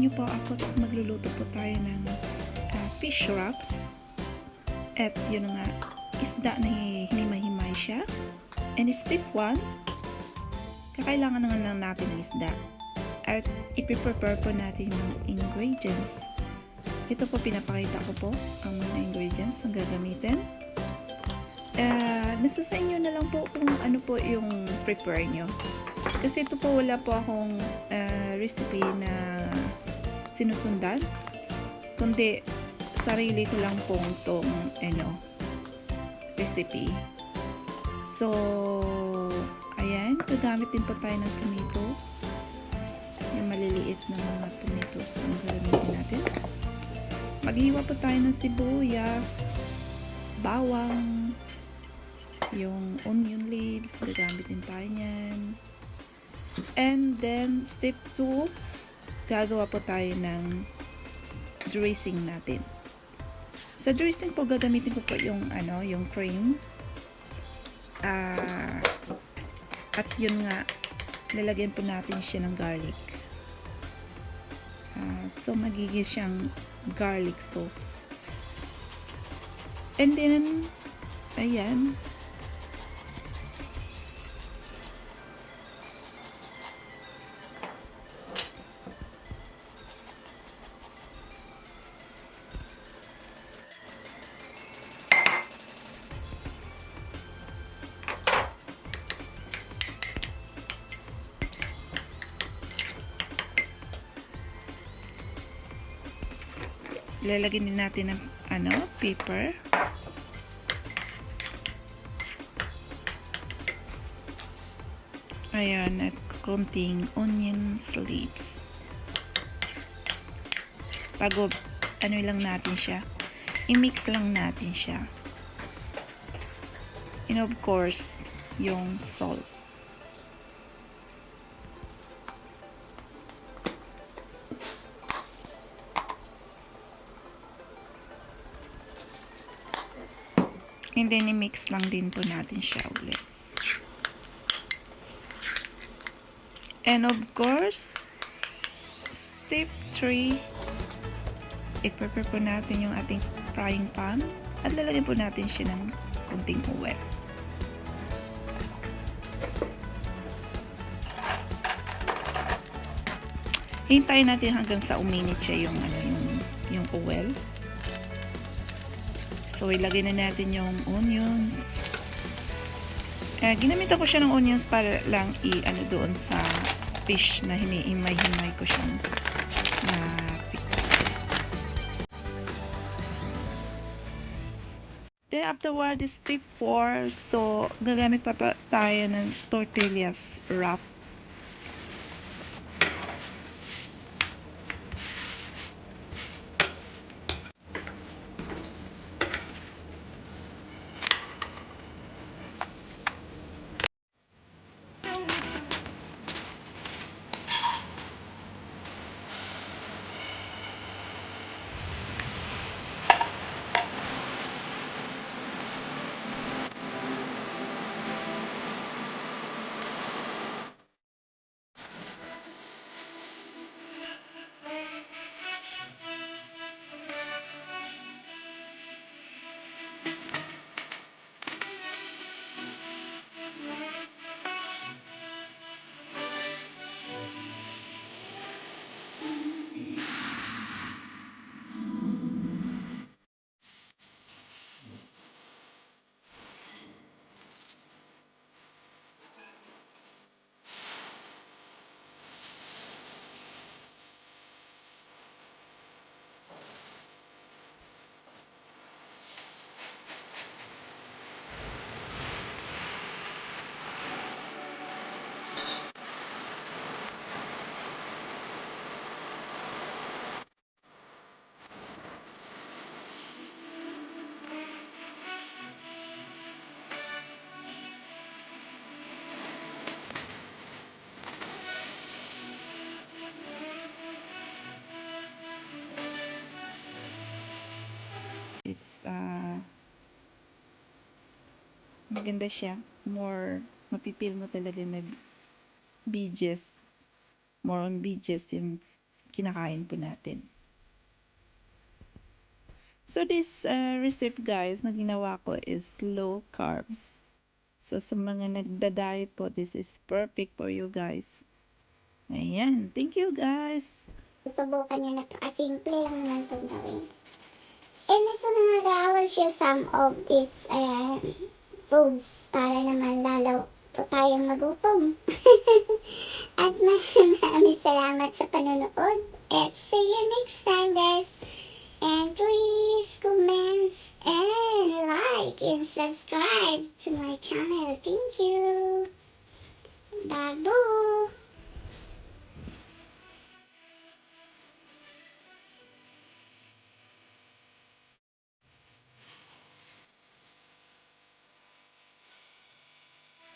niyo po ako at magluluto po tayo ng fish wraps. At yun nga, isda na hinimay-himay siya. And step 1, kakailangan naman lang natin ng isda. At ipiprepare po natin yung ingredients. Ito po pinapakita ko po ang mga ingredients na gagamitin. Nasa sa inyo na lang po kung ano po yung prepare nyo. Kasi ito po wala po akong recipe na sinusundan. Kundi sarili ko lang pong tong recipe. So, ayan. Gagamit din po tayo ng tomato. Yung maliliit na mga tomatoes ang gagamitin natin. Maghiwa po tayo ng sibuyas, bawang, yung onion leaves, gagamit din tayo niyan. And then, step 2, gagawa po tayo ng dressing natin. Sa dressing po, gagamitin ko po yung, yung cream. At yun nga, lalagyan po natin siya ng garlic. So, magiging siyang garlic sauce. And then, ayan. Lalagyan din natin ng pepper. Ayan, at konting onion leaves. Bago lang natin siya, i-mix lang natin siya. And of course, yung salt. And then, i-mix lang din po natin siya ulit. And of course, step 3, i-prepare po natin yung ating frying pan at lalagyan po natin siya ng konting oil. Hintayin natin hanggang sa uminit siya yung oil. So, ilagay na natin yung onions. Ginamitan ko siya ng onions para lang doon sa fish na himay-himay ko siyang Then, afterward is step 4. So, gagamit pa tayo ng tortillas wrap. Maganda siya. More, mapipil mo talaga na BGS. More on BGS yung kinakain po natin. So this recipe guys na ginawa ko is low carbs. So sa mga nagda-diet po, this is perfect for you guys. Ayan, thank you guys. Subukan niyo, napakasimple lang naman itong gawin. And ito na nga, I will share some of these foods para naman lalo po tayong magutom. At maraming salamat sa panonood. And see you next time guys. And please comment and like and subscribe to my channel.